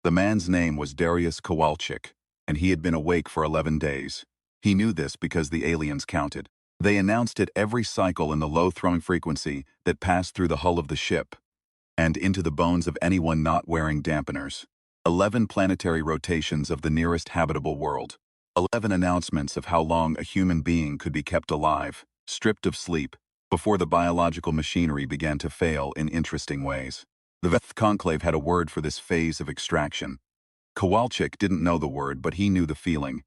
The man's name was Darius Kowalczyk, and he had been awake for 11 days. He knew this because the aliens counted. They announced it every cycle in the low-throwing frequency that passed through the hull of the ship and into the bones of anyone not wearing dampeners. 11 planetary rotations of the nearest habitable world. 11 announcements of how long a human being could be kept alive, stripped of sleep, before the biological machinery began to fail in interesting ways. The Veth Conclave had a word for this phase of extraction. Kowalczyk didn't know the word, but he knew the feeling.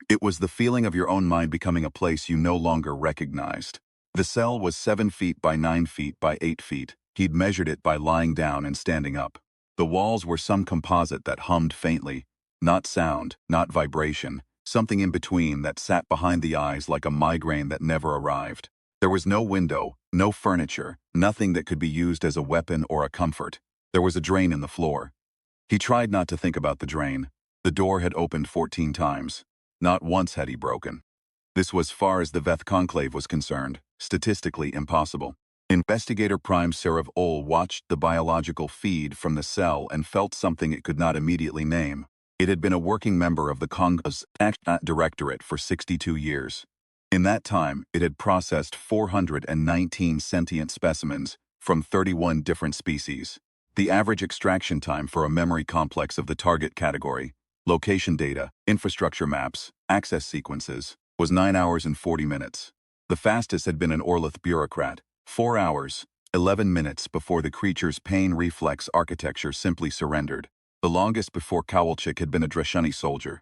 It was the feeling of your own mind becoming a place you no longer recognized. The cell was 7 feet by 9 feet by 8 feet. He'd measured it by lying down and standing up. The walls were some composite that hummed faintly. Not sound, not vibration, something in between that sat behind the eyes like a migraine that never arrived. There was no window, no furniture, nothing that could be used as a weapon or a comfort. There was a drain in the floor. He tried not to think about the drain. The door had opened 14 times. Not once had he broken. This was, far as the Veth Conclave was concerned, statistically impossible. Investigator Prime Sarav Ol watched the biological feed from the cell and felt something it could not immediately name. It had been a working member of the Congo's Directorate for 62 years. In that time, it had processed 419 sentient specimens from 31 different species. The average extraction time for a memory complex of the target category, location data, infrastructure maps, access sequences, was 9 hours and 40 minutes. The fastest had been an Orlith bureaucrat, 4 hours, 11 minutes before the creature's pain reflex architecture simply surrendered. The longest before Kowalczyk had been a Dreshani soldier.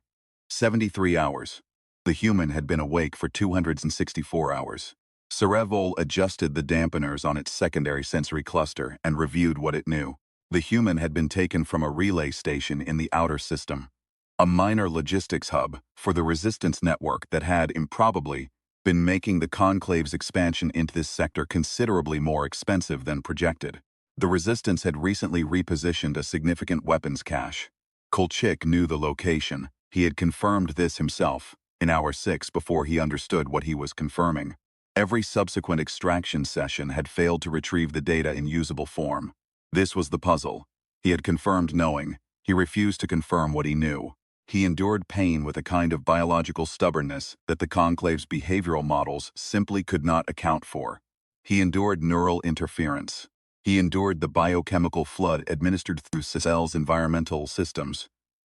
73 hours. The human had been awake for 264 hours. Sarevol adjusted the dampeners on its secondary sensory cluster and reviewed what it knew. The human had been taken from a relay station in the outer system, a minor logistics hub for the resistance network that had, improbably, been making the Conclave's expansion into this sector considerably more expensive than projected. The resistance had recently repositioned a significant weapons cache. Kowalczyk knew the location. He had confirmed this himself, in hour 6 before he understood what he was confirming. Every subsequent extraction session had failed to retrieve the data in usable form. This was the puzzle. He had confirmed knowing. He refused to confirm what he knew. He endured pain with a kind of biological stubbornness that the Conclave's behavioral models simply could not account for. He endured neural interference. He endured the biochemical flood administered through cell's environmental systems,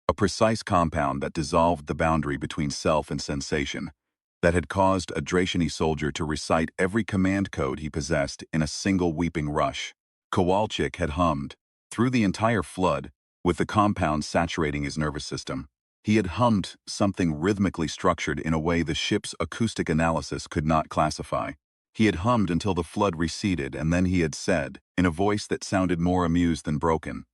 a precise compound that dissolved the boundary between self and sensation, that had caused a Dreshani soldier to recite every command code he possessed in a single weeping rush. Kowalczyk had hummed, through the entire flood, with the compound saturating his nervous system. He had hummed something rhythmically structured in a way the ship's acoustic analysis could not classify. He had hummed until the flood receded, and then he had said, in a voice that sounded more amused than broken,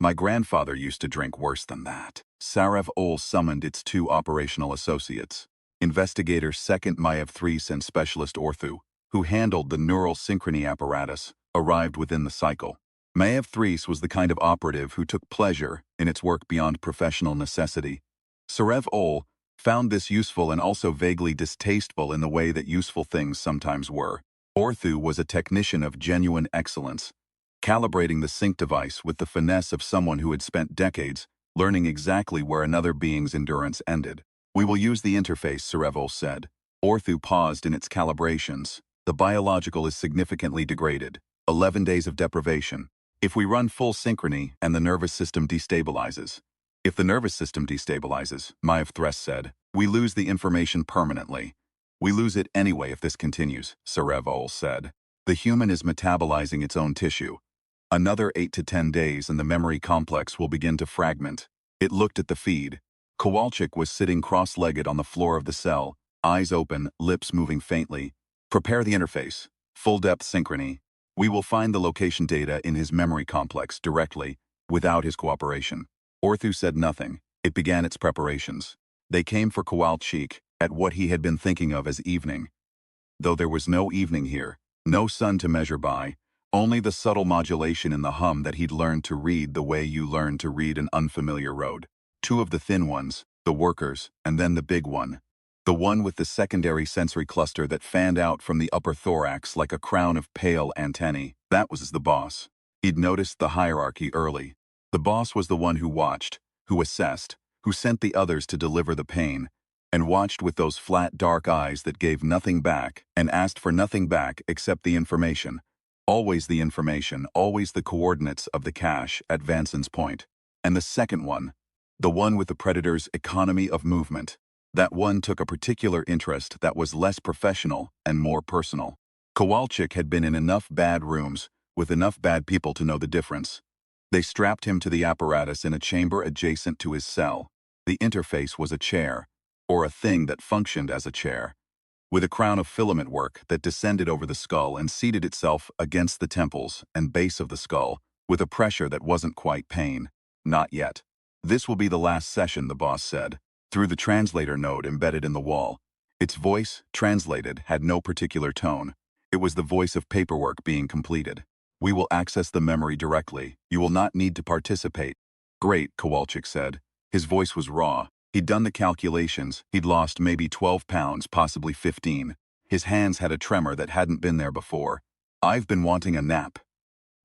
"My grandfather used to drink worse than that." Sarav Ol summoned its 2 operational associates, Investigator 2nd Maev 3 and Specialist Orthu, who handled the neural synchrony apparatus, arrived within the cycle. Maev 3 was the kind of operative who took pleasure in its work beyond professional necessity. Sarav Ol found this useful and also vaguely distasteful in the way that useful things sometimes were. Orthu was a technician of genuine excellence, calibrating the sync device with the finesse of someone who had spent decades learning exactly where another being's endurance ended. "We will use the interface," Sarevol said. Orthu paused in its calibrations. "The biological is significantly degraded. 11 days of deprivation. If we run full synchrony and the nervous system destabilizes." "If the nervous system destabilizes," Maev Thress said, "we lose the information permanently." "We lose it anyway if this continues," Sarevol said. "The human is metabolizing its own tissue. Another 8 to 10 days and the memory complex will begin to fragment." It looked at the feed. Kowalczyk was sitting cross-legged on the floor of the cell, eyes open, lips moving faintly. "Prepare the interface. Full-depth synchrony. We will find the location data in his memory complex directly, without his cooperation." Orthu said nothing. It began its preparations. They came for Kowalczyk at what he had been thinking of as evening. Though there was no evening here, no sun to measure by, only the subtle modulation in the hum that he'd learned to read the way you learn to read an unfamiliar road. 2 of the thin ones, the workers, and then the big one. The one with the secondary sensory cluster that fanned out from the upper thorax like a crown of pale antennae. That was the boss. He'd noticed the hierarchy early. The boss was the one who watched, who assessed, who sent the others to deliver the pain, and watched with those flat, dark eyes that gave nothing back and asked for nothing back except the information. Always the information, always the coordinates of the cache at Vanson's point. And the second one, the one with the Predator's economy of movement. That one took a particular interest that was less professional and more personal. Kowalczyk had been in enough bad rooms, with enough bad people to know the difference. They strapped him to the apparatus in a chamber adjacent to his cell. The interface was a chair, or a thing that functioned as a chair, with a crown of filament work that descended over the skull and seated itself against the temples and base of the skull, with a pressure that wasn't quite pain. Not yet. This will be the last session, the boss said, through the translator node embedded in the wall. Its voice, translated, had no particular tone. It was the voice of paperwork being completed. We will access the memory directly. You will not need to participate. Great, Kowalczyk said. His voice was raw. He'd done the calculations. He'd lost maybe 12 pounds, possibly 15. His hands had a tremor that hadn't been there before. I've been wanting a nap.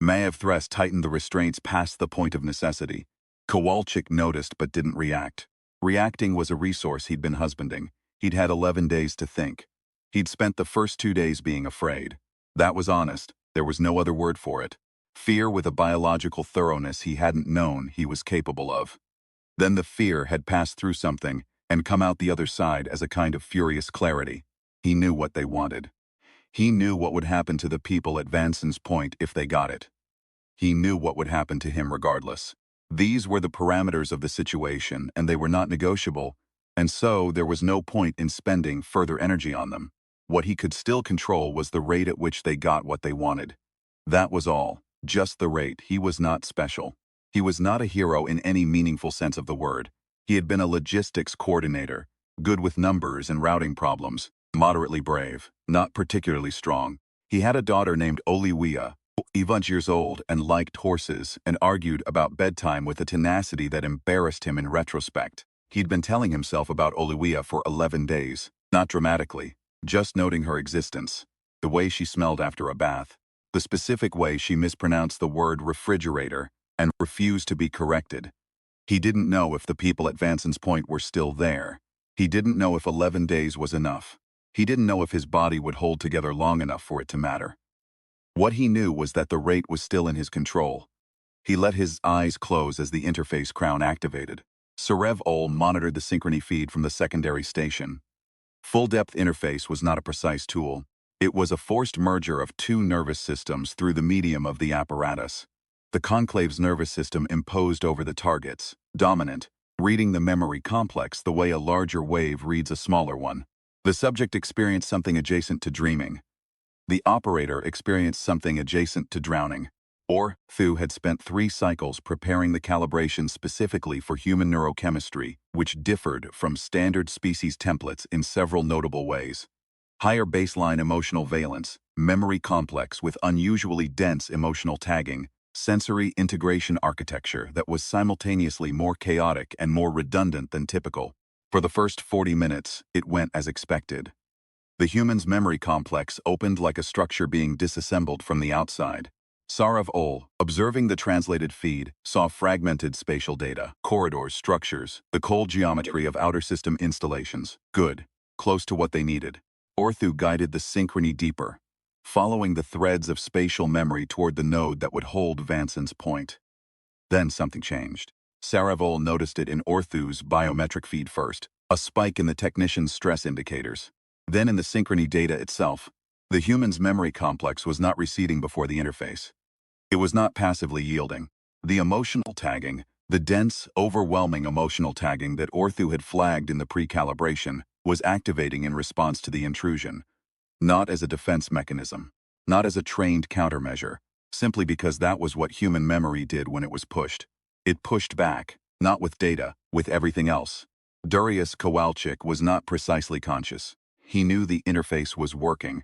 Maev Threst tightened the restraints past the point of necessity. Kowalczyk noticed but didn't react. Reacting was a resource he'd been husbanding. He'd had 11 days to think. He'd spent the first 2 days being afraid. That was honest. There was no other word for it. Fear with a biological thoroughness he hadn't known he was capable of. Then the fear had passed through something and come out the other side as a kind of furious clarity. He knew what they wanted. He knew what would happen to the people at Vanson's point if they got it. He knew what would happen to him regardless. These were the parameters of the situation, and they were not negotiable, and so there was no point in spending further energy on them. What he could still control was the rate at which they got what they wanted. That was all, just the rate. He was not special. He was not a hero in any meaningful sense of the word. He had been a logistics coordinator, good with numbers and routing problems, moderately brave, not particularly strong. He had a daughter named Oliwia, 11 years old, and liked horses, and argued about bedtime with a tenacity that embarrassed him in retrospect. He'd been telling himself about Oliwia for 11 days, not dramatically, just noting her existence, the way she smelled after a bath, the specific way she mispronounced the word refrigerator and refused to be corrected. He didn't know if the people at Vanson's point were still there. He didn't know if 11 days was enough. He didn't know if his body would hold together long enough for it to matter. What he knew was that the rate was still in his control. He let his eyes close as the interface crown activated. Sarev Ol monitored the synchrony feed from the secondary station. Full-depth interface was not a precise tool. It was a forced merger of two nervous systems through the medium of the apparatus. The conclave's nervous system imposed over the targets, dominant, reading the memory complex the way a larger wave reads a smaller one. The subject experienced something adjacent to dreaming. The operator experienced something adjacent to drowning. Thu had spent 3 cycles preparing the calibration specifically for human neurochemistry, which differed from standard species templates in several notable ways. Higher baseline emotional valence, memory complex with unusually dense emotional tagging, sensory integration architecture that was simultaneously more chaotic and more redundant than typical. For the first 40 minutes, it went as expected. The human's memory complex opened like a structure being disassembled from the outside. Sarev Ol, observing the translated feed, saw fragmented spatial data, corridors, structures, the cold geometry of outer system installations. Good. Close to what they needed. Thu guided the synchrony deeper, following the threads of spatial memory toward the node that would hold Vanson's point. Then something changed. Sarev Ol noticed it in Thu's biometric feed first, a spike in the technician's stress indicators. Then in the synchrony data itself. The human's memory complex was not receding before the interface. It was not passively yielding. The emotional tagging, the dense, overwhelming emotional tagging that Thu had flagged in the pre-calibration, was activating in response to the intrusion. Not as a defense mechanism, not as a trained countermeasure, simply because that was what human memory did when it was pushed. It pushed back, not with data, with everything else. Darius Kowalczyk was not precisely conscious. He knew the interface was working.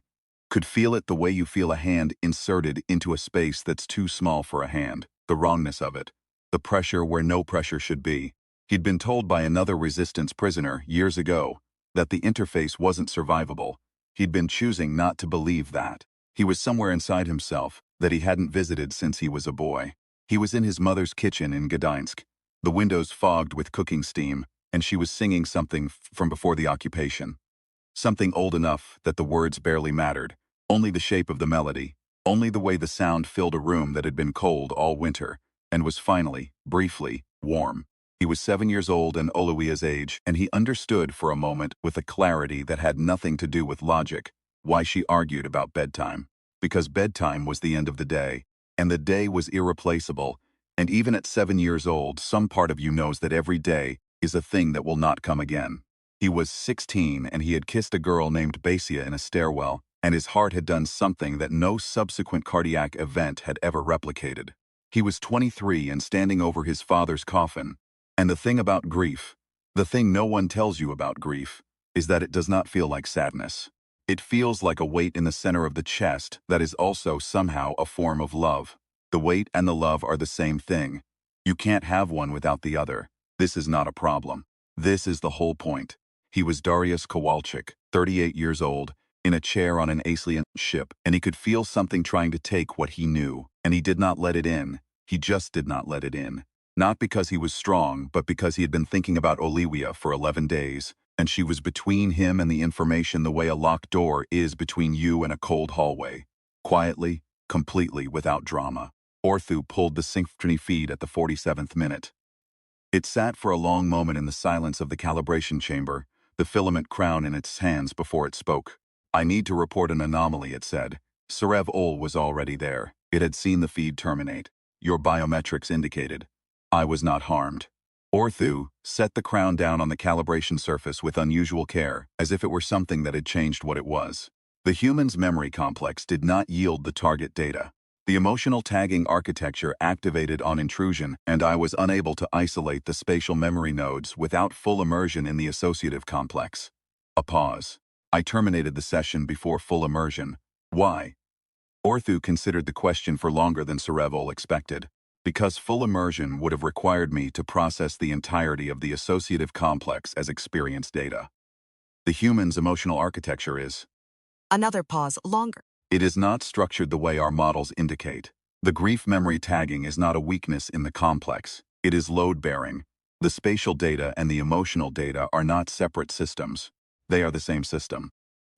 Could feel it the way you feel a hand inserted into a space that's too small for a hand, the wrongness of it, the pressure where no pressure should be. He'd been told by another resistance prisoner years ago that the interface wasn't survivable. He'd been choosing not to believe that. He was somewhere inside himself that he hadn't visited since he was a boy. He was in his mother's kitchen in Gdańsk, the windows fogged with cooking steam, and she was singing something from before the occupation. Something old enough that the words barely mattered, only the shape of the melody, only the way the sound filled a room that had been cold all winter, and was finally, briefly, warm. He was 7 years old and Oluwia's age, and he understood for a moment with a clarity that had nothing to do with logic, why she argued about bedtime. Because bedtime was the end of the day, and the day was irreplaceable, and even at 7 years old, some part of you knows that every day is a thing that will not come again. He was 16 and he had kissed a girl named Basia in a stairwell, and his heart had done something that no subsequent cardiac event had ever replicated. He was 23 and standing over his father's coffin. And the thing about grief, the thing no one tells you about grief, is that it does not feel like sadness. It feels like a weight in the center of the chest that is also somehow a form of love. The weight and the love are the same thing. You can't have one without the other. This is not a problem. This is the whole point. He was Darius Kowalczyk, 38 years old, in a chair on an alien ship, and he could feel something trying to take what he knew, and he did not let it in. He just did not let it in. Not because he was strong, but because he had been thinking about Olivia for 11 days, and she was between him and the information the way a locked door is between you and a cold hallway. Quietly, completely, without drama. Orthu pulled the symphony feed at the 47th minute. It sat for a long moment in the silence of the calibration chamber, the filament crown in its hands before it spoke. "I need to report an anomaly," it said. Sarev Ol was already there. It had seen the feed terminate. "Your biometrics indicated. I was not harmed." Orthu set the crown down on the calibration surface with unusual care, as if it were something that had changed what it was. The human's memory complex did not yield the target data. The emotional tagging architecture activated on intrusion, and I was unable to isolate the spatial memory nodes without full immersion in the associative complex. A pause. I terminated the session before full immersion. Why? Orthu considered the question for longer than Sarev Ol expected. Because full immersion would have required me to process the entirety of the associative complex as experience data. The human's emotional architecture is. Another pause, longer. It is not structured the way our models indicate. The grief memory tagging is not a weakness in the complex. It is load-bearing. The spatial data and the emotional data are not separate systems. They are the same system.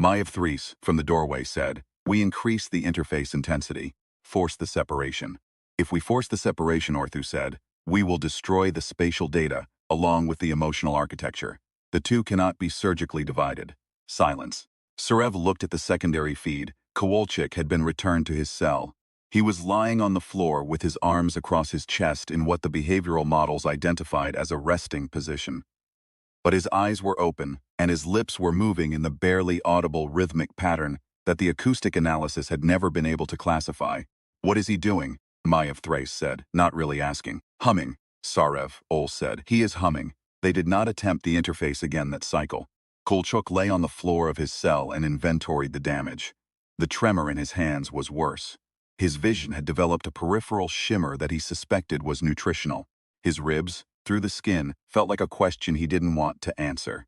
Maiev Threes, from the doorway, said, "We increase the interface intensity. Force the separation." "If we force the separation," Orthu said, "we will destroy the spatial data, along with the emotional architecture. The two cannot be surgically divided." Silence. Sarev looked at the secondary feed. Kowalczyk had been returned to his cell. He was lying on the floor with his arms across his chest in what the behavioral models identified as a resting position. But his eyes were open, and his lips were moving in the barely audible rhythmic pattern that the acoustic analysis had never been able to classify. "What is he doing?" Maiev Thrace said, not really asking. "Humming," Sarev Ol said. "He is humming." They did not attempt the interface again that cycle. Kowalczyk lay on the floor of his cell and inventoried the damage. The tremor in his hands was worse. His vision had developed a peripheral shimmer that he suspected was nutritional. His ribs, through the skin, felt like a question he didn't want to answer.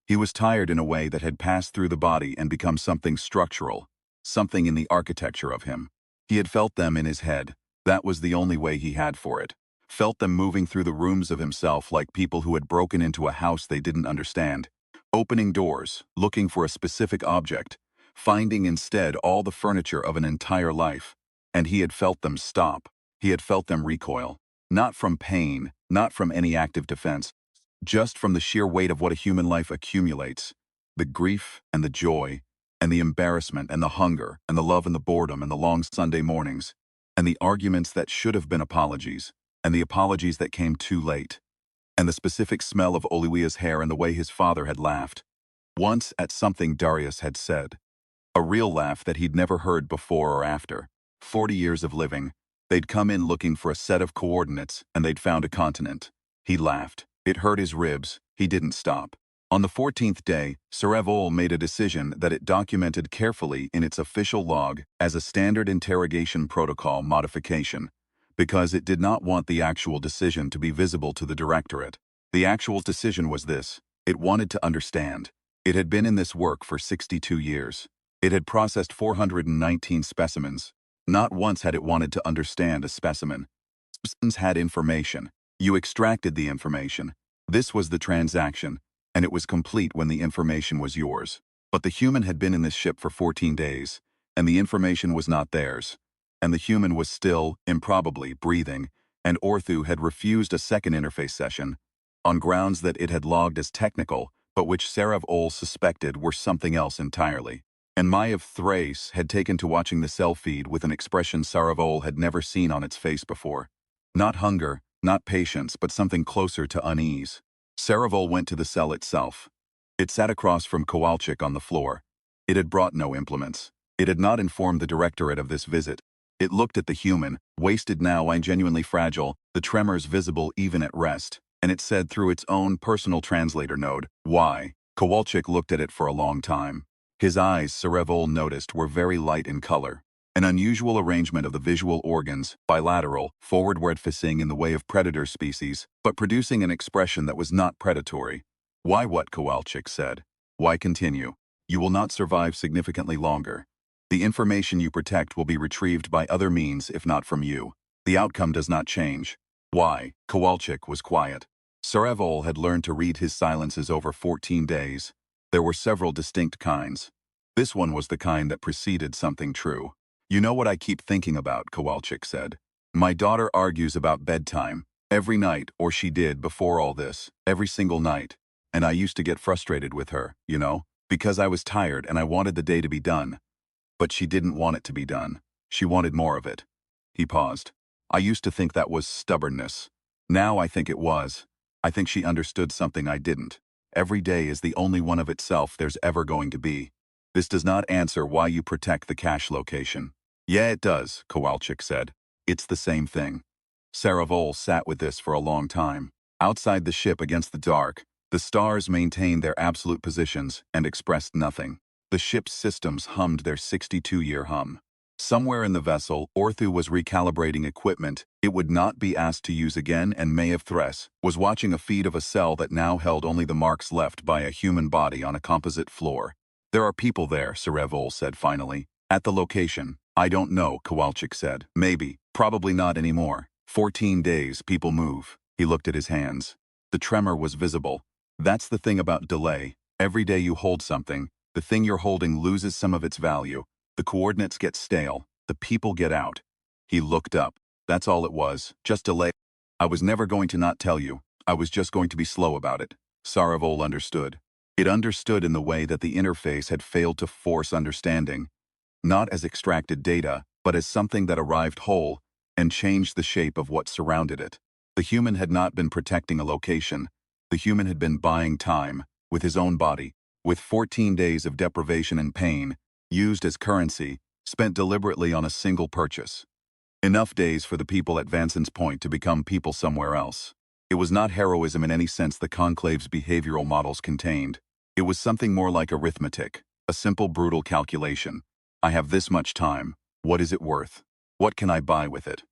He was tired in a way that had passed through the body and become something structural, something in the architecture of him. He had felt them in his head. That was the only way he had for it. Felt them moving through the rooms of himself like people who had broken into a house they didn't understand. Opening doors, looking for a specific object, finding instead all the furniture of an entire life. And he had felt them stop. He had felt them recoil. Not from pain, not from any active defense, just from the sheer weight of what a human life accumulates. The grief and the joy, and the embarrassment and the hunger, and the love and the boredom and the long Sunday mornings, and the arguments that should have been apologies, and the apologies that came too late, and the specific smell of Olivia's hair and the way his father had laughed. Once at something Darius had said. A real laugh that he'd never heard before or after. 40 years of living. They'd come in looking for a set of coordinates, and they'd found a continent. He laughed. It hurt his ribs. He didn't stop. On the 14th day, Sarev Ol made a decision that it documented carefully in its official log as a standard interrogation protocol modification, because it did not want the actual decision to be visible to the directorate. The actual decision was this. It wanted to understand. It had been in this work for 62 years. It had processed 419 specimens. Not once had it wanted to understand a specimen. Substance had information. You extracted the information. This was the transaction, and it was complete when the information was yours. But the human had been in this ship for 14 days, and the information was not theirs. And the human was still, improbably, breathing, and Orthu had refused a second interface session, on grounds that it had logged as technical, but which Sarav suspected were something else entirely. And Maiev Thrace had taken to watching the cell feed with an expression Sarav had never seen on its face before. Not hunger, not patience, but something closer to unease. Sarav went to the cell itself. It sat across from Kowalczyk on the floor. It had brought no implements. It had not informed the directorate of this visit. It looked at the human, wasted now and genuinely fragile, the tremors visible even at rest, and it said through its own personal translator node, "Why?" Kowalczyk looked at it for a long time. His eyes, Sarav noticed, were very light in color. An unusual arrangement of the visual organs, bilateral, forward-facing in the way of predator species, but producing an expression that was not predatory. "Why what?" Kowalczyk said. "Why continue? You will not survive significantly longer. The information you protect will be retrieved by other means if not from you. The outcome does not change." "Why?" Kowalczyk was quiet. Sarav had learned to read his silences over 14 days. There were several distinct kinds. This one was the kind that preceded something true. "You know what I keep thinking about," Kowalczyk said. "My daughter argues about bedtime. Every night, or she did before all this, every single night. And I used to get frustrated with her, you know, because I was tired and I wanted the day to be done. But she didn't want it to be done. She wanted more of it." He paused. "I used to think that was stubbornness. Now I think it was. I think she understood something I didn't. Every day is the only one of itself there's ever going to be. This does not answer why you protect the cache location." "Yeah, it does," Kowalczyk said. "It's the same thing." Sarav sat with this for a long time. Outside the ship against the dark, the stars maintained their absolute positions and expressed nothing. The ship's systems hummed their 62-year hum. Somewhere in the vessel, Orthu was recalibrating equipment it would not be asked to use again, and Maiev Thrace was watching a feed of a cell that now held only the marks left by a human body on a composite floor. "There are people there," Sarav said finally. "At the location." "I don't know," Kowalczyk said. "Maybe. Probably not anymore. 14 days, people move." He looked at his hands. The tremor was visible. That's the thing about delay. Every day you hold something, the thing you're holding loses some of its value. The coordinates get stale. The people get out. He looked up. That's all it was. Just delay. "I was never going to not tell you. I was just going to be slow about it." Sarav understood. It understood in the way that the interface had failed to force understanding. Not as extracted data, but as something that arrived whole and changed the shape of what surrounded it. The human had not been protecting a location. The human had been buying time, with his own body, with 14 days of deprivation and pain, used as currency, spent deliberately on a single purchase. Enough days for the people at Vanson's Point to become people somewhere else. It was not heroism in any sense the Conclave's behavioral models contained. It was something more like arithmetic, a simple brutal calculation. I have this much time. What is it worth? What can I buy with it?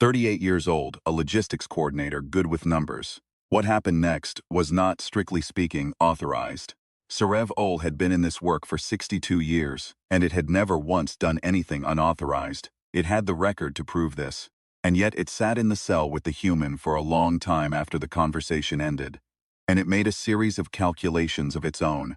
38 years old, a logistics coordinator good with numbers. What happened next was not, strictly speaking, authorized. Sarav had been in this work for 62 years, and it had never once done anything unauthorized. It had the record to prove this. And yet it sat in the cell with the human for a long time after the conversation ended. And it made a series of calculations of its own.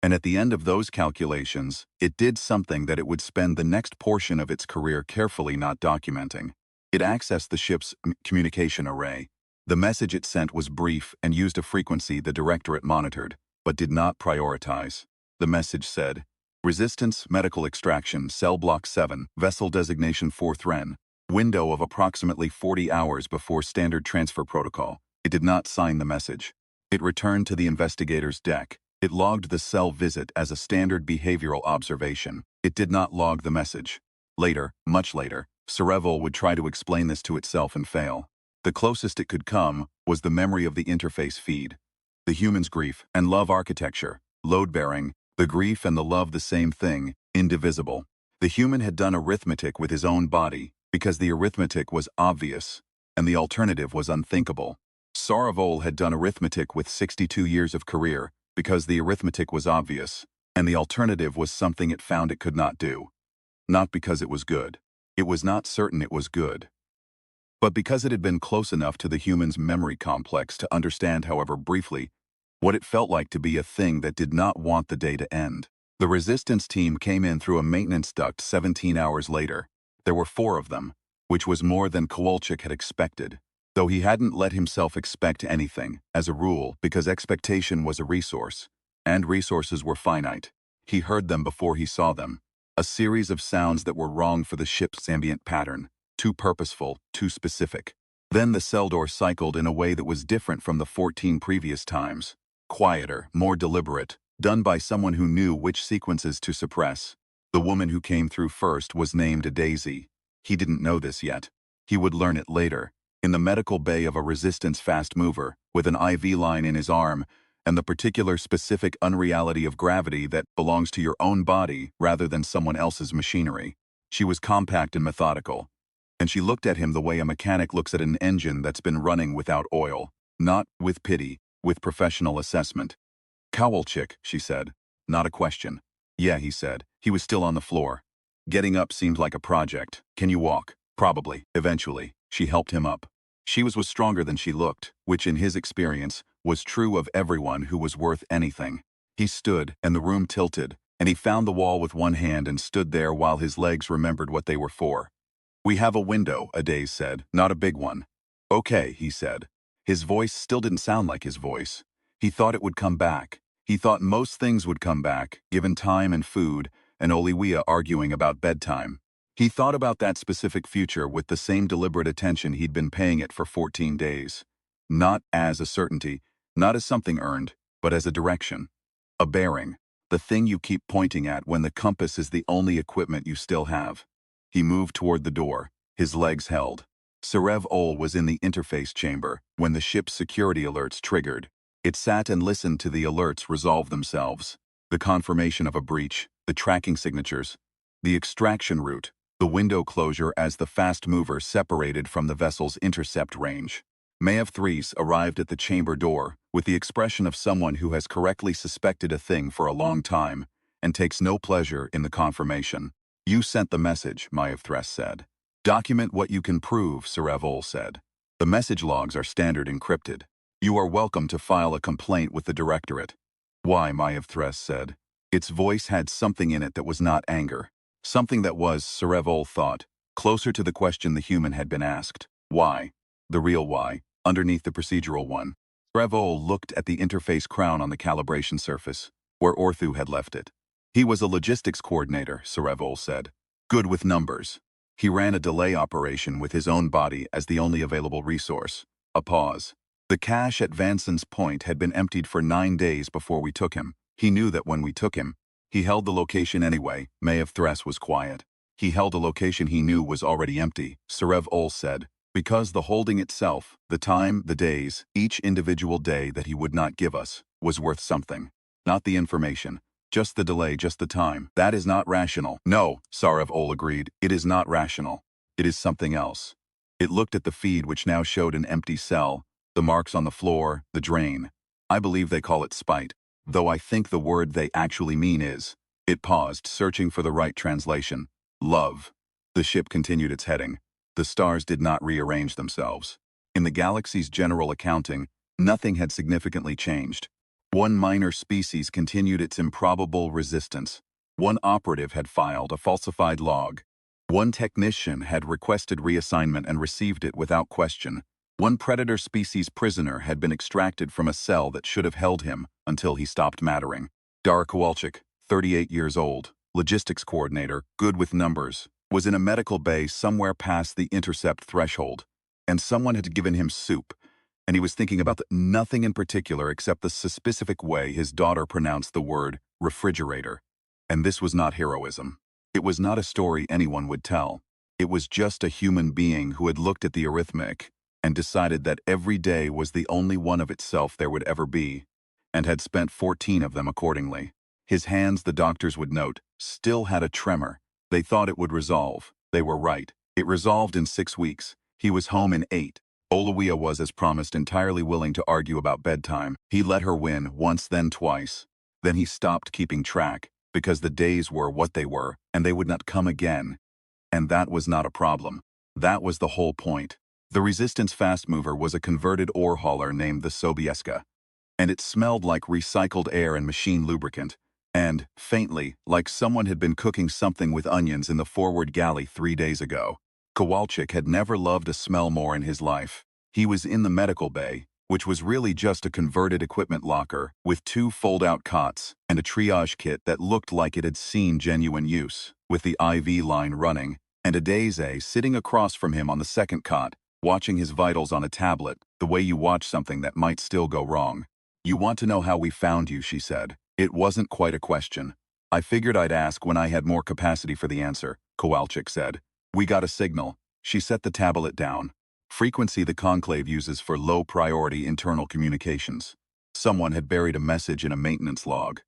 And at the end of those calculations, it did something that it would spend the next portion of its career carefully not documenting. It accessed the ship's communication array. The message it sent was brief and used a frequency the directorate monitored, but did not prioritize. The message said, "Resistance, medical extraction, cell block 7, vessel designation 4th Ren, window of approximately 40 hours before standard transfer protocol." It did not sign the message. It returned to the investigator's deck. It logged the cell visit as a standard behavioral observation. It did not log the message. Later, much later, Sarav would try to explain this to itself and fail. The closest it could come was the memory of the interface feed. The human's grief and love architecture, load-bearing, the grief and the love the same thing, indivisible. The human had done arithmetic with his own body because the arithmetic was obvious and the alternative was unthinkable. Sarav had done arithmetic with 62 years of career because the arithmetic was obvious and the alternative was something it found it could not do. Not because it was good. It was not certain it was good. But because it had been close enough to the human's memory complex to understand, however briefly, what it felt like to be a thing that did not want the day to end. The resistance team came in through a maintenance duct 17 hours later. There were 4 of them, which was more than Kowalczyk had expected, though he hadn't let himself expect anything, as a rule, because expectation was a resource, and resources were finite. He heard them before he saw them, a series of sounds that were wrong for the ship's ambient pattern, too purposeful, too specific. Then the cell door cycled in a way that was different from the 14 previous times. Quieter, more deliberate, done by someone who knew which sequences to suppress. The woman who came through first was named Daisy. He didn't know this yet. He would learn it later, in the medical bay of a resistance fast mover, with an IV line in his arm, and the particular specific unreality of gravity that belongs to your own body rather than someone else's machinery. She was compact and methodical, and she looked at him the way a mechanic looks at an engine that's been running without oil, not with pity, with professional assessment. "Kowalczyk," she said. Not a question. "Yeah," he said. He was still on the floor. Getting up seemed like a project. "Can you walk?" "Probably." Eventually, she helped him up. She was stronger than she looked, which in his experience was true of everyone who was worth anything. He stood, and the room tilted, and he found the wall with one hand and stood there while his legs remembered what they were for. "We have a window," Adaze said, "not a big one." "Okay," he said. His voice still didn't sound like his voice. He thought it would come back. He thought most things would come back, given time and food, and Oliwia arguing about bedtime. He thought about that specific future with the same deliberate attention he'd been paying it for 14 days. Not as a certainty, not as something earned, but as a direction. A bearing. The thing you keep pointing at when the compass is the only equipment you still have. He moved toward the door, his legs held. Sarev Ol was in the interface chamber when the ship's security alerts triggered. It sat and listened to the alerts resolve themselves. The confirmation of a breach, the tracking signatures, the extraction route, the window closure as the fast mover separated from the vessel's intercept range. Maev Threes arrived at the chamber door with the expression of someone who has correctly suspected a thing for a long time and takes no pleasure in the confirmation. "You sent the message," Maev Threes said. "Document what you can prove," Sarev Ol said. "The message logs are standard encrypted. You are welcome to file a complaint with the Directorate." "Why?" Maev Threes said. Its voice had something in it that was not anger. Something that was, Sarev Ol thought, closer to the question the human had been asked. Why? The real why, underneath the procedural one. Sarev Ol looked at the interface crown on the calibration surface, where Orthu had left it. He was a logistics coordinator, Sarev Ol said. Good with numbers. He ran a delay operation with his own body as the only available resource. A pause. The cache at Vanson's Point had been emptied for 9 days before we took him. He knew that when we took him, he held the location anyway. Maev Threes was quiet. He held a location he knew was already empty, Sarev Ol said, because the holding itself, the time, the days, each individual day that he would not give us, was worth something. Not the information. Just the delay, just the time. That is not rational. No, Sarev Ol agreed. It is not rational. It is something else. It looked at the feed which now showed an empty cell, the marks on the floor, the drain. I believe they call it spite, though I think the word they actually mean is. It paused, searching for the right translation. Love. The ship continued its heading. The stars did not rearrange themselves. In the galaxy's general accounting, nothing had significantly changed. One minor species continued its improbable resistance. One operative had filed a falsified log. One technician had requested reassignment and received it without question. One predator species prisoner had been extracted from a cell that should have held him until he stopped mattering. Dara Kowalczyk, 38 years old, logistics coordinator, good with numbers, was in a medical bay somewhere past the intercept threshold, and someone had given him soup, and he was thinking about nothing in particular except the specific way his daughter pronounced the word refrigerator. And this was not heroism. It was not a story anyone would tell. It was just a human being who had looked at the arithmetic and decided that every day was the only one of itself there would ever be, and had spent 14 of them accordingly. His hands, the doctors would note, still had a tremor. They thought it would resolve. They were right. It resolved in 6 weeks. He was home in 8. Oliwia was, as promised, entirely willing to argue about bedtime. He let her win once, then twice. Then he stopped keeping track, because the days were what they were, and they would not come again. And that was not a problem. That was the whole point. The Resistance fast mover was a converted ore hauler named the Sobieska, and it smelled like recycled air and machine lubricant, and, faintly, like someone had been cooking something with onions in the forward galley 3 days ago. Kowalczyk had never loved a smell more in his life. He was in the medical bay, which was really just a converted equipment locker, with 2 fold-out cots and a triage kit that looked like it had seen genuine use, with the IV line running, and a Daisy sitting across from him on the second cot, watching his vitals on a tablet, the way you watch something that might still go wrong. "You want to know how we found you," she said. It wasn't quite a question. "I figured I'd ask when I had more capacity for the answer," Kowalczyk said. "We got a signal." She set the tablet down. "Frequency the Conclave uses for low-priority internal communications." Someone had buried a message in a maintenance log.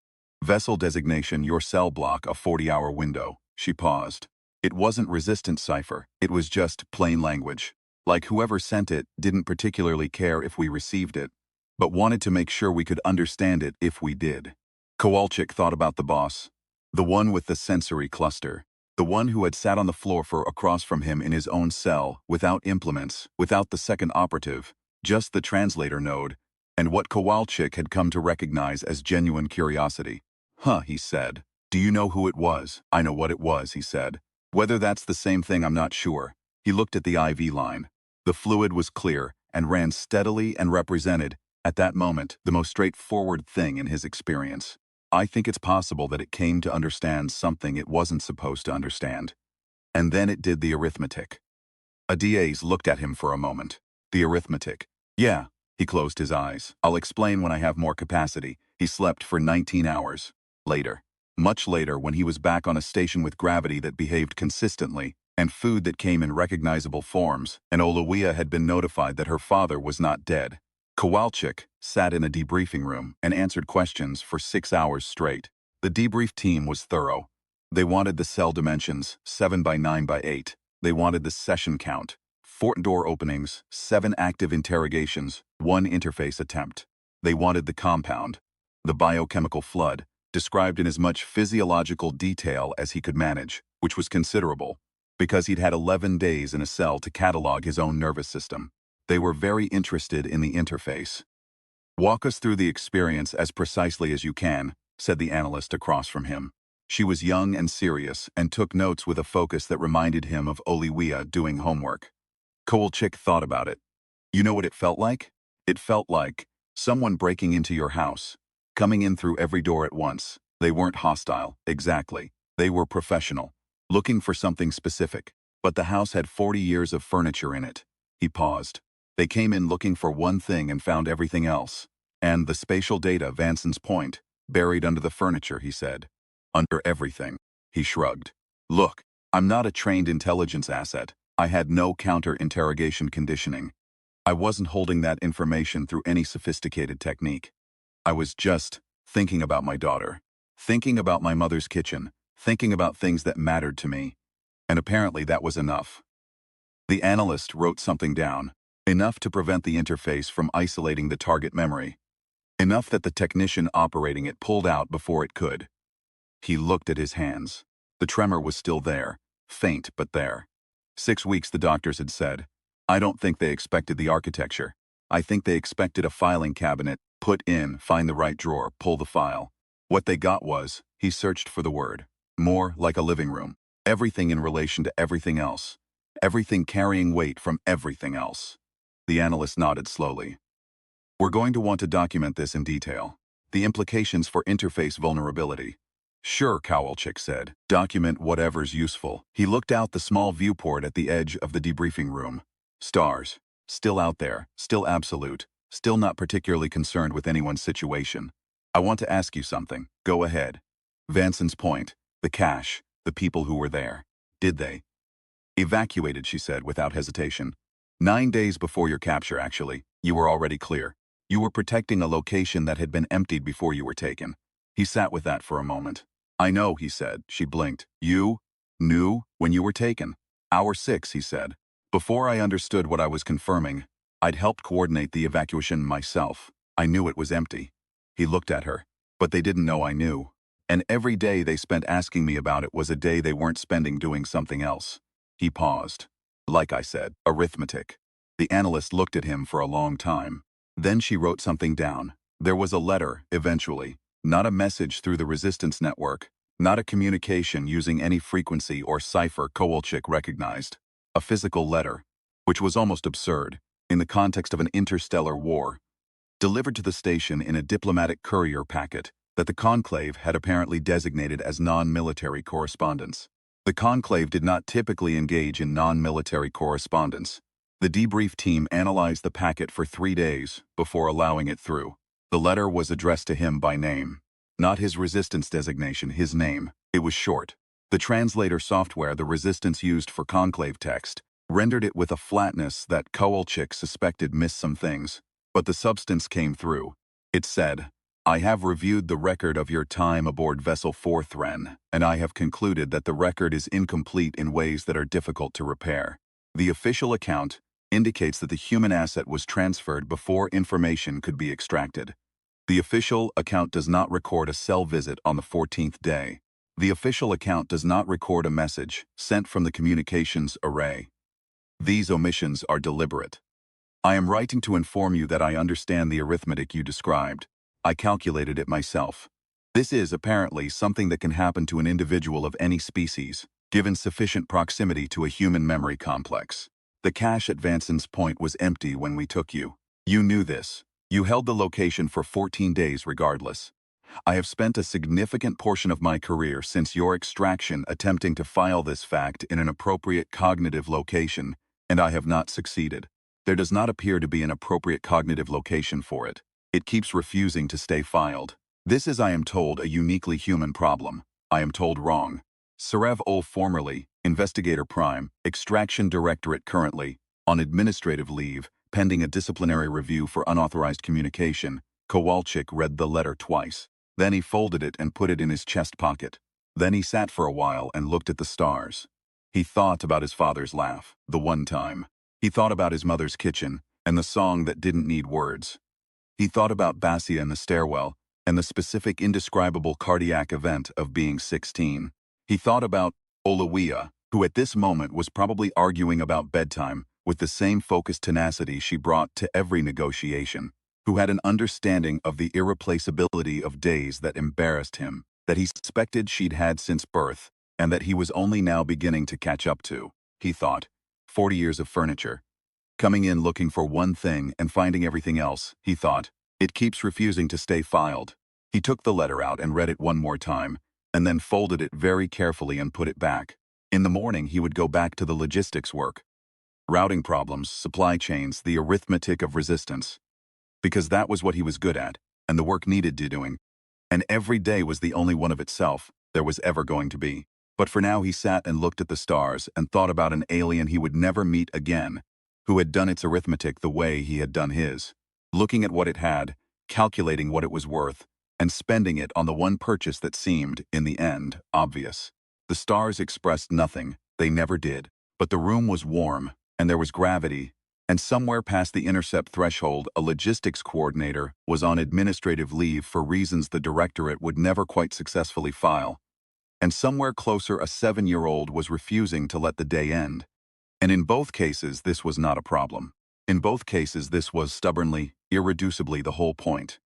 "Vessel designation your cell block a 40-hour window." She paused. It wasn't resistant cipher. It was just plain language. Like whoever sent it didn't particularly care if we received it, but wanted to make sure we could understand it if we did. Kowalczyk thought about the boss. The one with the sensory cluster. The one who had sat on the floor for across from him in his own cell, without implements, without the second operative, just the translator node, and what Kowalczyk had come to recognize as genuine curiosity. "Huh," he said. "Do you know who it was?" "I know what it was," he said. "Whether that's the same thing, I'm not sure." He looked at the IV line. The fluid was clear and ran steadily and represented, at that moment, the most straightforward thing in his experience. "I think it's possible that it came to understand something it wasn't supposed to understand. And then it did the arithmetic." Adiaz looked at him for a moment. "The arithmetic." "Yeah." He closed his eyes. "I'll explain when I have more capacity." He slept for 19 hours. Later. Much later, when he was back on a station with gravity that behaved consistently, and food that came in recognizable forms, and Oluwia had been notified that her father was not dead. Kowalczyk sat in a debriefing room and answered questions for 6 hours straight. The debrief team was thorough. They wanted the cell dimensions, 7 by 9 by 8. They wanted the session count, 4 door openings, 7 active interrogations, 1 interface attempt. They wanted the compound, the biochemical flood, described in as much physiological detail as he could manage, which was considerable, because he'd had 11 days in a cell to catalog his own nervous system. They were very interested in the interface. "Walk us through the experience as precisely as you can," said the analyst across from him. She was young and serious and took notes with a focus that reminded him of Oliwia doing homework. Kowalczyk thought about it. "You know what it felt like? It felt like someone breaking into your house, coming in through every door at once. They weren't hostile, exactly. They were professional, looking for something specific. But the house had 40 years of furniture in it." He paused. "They came in looking for one thing and found everything else. And the spatial data, Vanson's point, buried under the furniture," he said. "Under everything." He shrugged. "Look, I'm not a trained intelligence asset. I had no counter-interrogation conditioning. I wasn't holding that information through any sophisticated technique. I was just thinking about my daughter, thinking about my mother's kitchen, thinking about things that mattered to me. And apparently that was enough." The analyst wrote something down. Enough to prevent the interface from isolating the target memory. Enough that the technician operating it pulled out before it could. He looked at his hands. The tremor was still there, faint but there. 6 weeks, the doctors had said. "I don't think they expected the architecture. I think they expected a filing cabinet, put in, find the right drawer, pull the file. What they got was," he searched for the word, "more like a living room. Everything in relation to everything else. Everything carrying weight from everything else." The analyst nodded slowly. "We're going to want to document this in detail. The implications for interface vulnerability." "Sure," Kowalczyk said. "Document whatever's useful." He looked out the small viewport at the edge of the debriefing room. Stars. Still out there, still absolute, still not particularly concerned with anyone's situation. "I want to ask you something. Go ahead." Vanson's point. The cache. The people who were there. Did they? "Evacuated," she said without hesitation. 9 days before your capture, actually. You were already clear. You were protecting a location that had been emptied before you were taken." He sat with that for a moment. "I know," he said. She blinked. "You knew when you were taken?" "Hour 6, he said. "Before I understood what I was confirming, I'd helped coordinate the evacuation myself. I knew it was empty." He looked at her. "But they didn't know I knew. And every day they spent asking me about it was a day they weren't spending doing something else." He paused. "Like I said, arithmetic." The analyst looked at him for a long time. Then she wrote something down. There was a letter, eventually. Not a message through the resistance network. Not a communication using any frequency or cipher Kowalczyk recognized. A physical letter, which was almost absurd, in the context of an interstellar war. Delivered to the station in a diplomatic courier packet that the conclave had apparently designated as non-military correspondence. The conclave did not typically engage in non-military correspondence. The debrief team analyzed the packet for 3 days before allowing it through. The letter was addressed to him by name. Not his resistance designation, his name. It was short. The translator software the resistance used for conclave text rendered it with a flatness that Kowalczyk suspected missed some things. But the substance came through. It said, "I have reviewed the record of your time aboard Vessel 4 Thren, and I have concluded that the record is incomplete in ways that are difficult to repair. The official account indicates that the human asset was transferred before information could be extracted. The official account does not record a cell visit on the 14th day. The official account does not record a message sent from the communications array. These omissions are deliberate. I am writing to inform you that I understand the arithmetic you described. I calculated it myself. This is, apparently, something that can happen to an individual of any species, given sufficient proximity to a human memory complex. The cache at Vanson's Point was empty when we took you. You knew this. You held the location for 14 days regardless. I have spent a significant portion of my career since your extraction attempting to file this fact in an appropriate cognitive location, and I have not succeeded. There does not appear to be an appropriate cognitive location for it. It keeps refusing to stay filed. This is, I am told, a uniquely human problem. I am told wrong. Sarev Ol, formerly, Investigator Prime, Extraction Directorate currently, on administrative leave, pending a disciplinary review for unauthorized communication. Kowalczyk read the letter twice. Then he folded it and put it in his chest pocket. Then he sat for a while and looked at the stars. He thought about his father's laugh, the one time. He thought about his mother's kitchen, and the song that didn't need words. He thought about Basia in the stairwell, and the specific indescribable cardiac event of being 16. He thought about Olawia, who at this moment was probably arguing about bedtime with the same focused tenacity she brought to every negotiation, who had an understanding of the irreplaceability of days that embarrassed him, that he suspected she'd had since birth, and that he was only now beginning to catch up to. He thought, 40 years of furniture. Coming in looking for one thing and finding everything else, he thought. It keeps refusing to stay filed. He took the letter out and read it one more time, and then folded it very carefully and put it back. In the morning, he would go back to the logistics work. Routing problems, supply chains, the arithmetic of resistance. Because that was what he was good at, and the work needed doing. And every day was the only one of itself there was ever going to be. But for now he sat and looked at the stars and thought about an alien he would never meet again, who had done its arithmetic the way he had done his, looking at what it had, calculating what it was worth, and spending it on the one purchase that seemed, in the end, obvious. The stars expressed nothing, they never did, but the room was warm, and there was gravity, and somewhere past the intercept threshold a logistics coordinator was on administrative leave for reasons the directorate would never quite successfully file. And somewhere closer a 7-year-old was refusing to let the day end. And in both cases this was not a problem. In both cases this was stubbornly, irreducibly the whole point.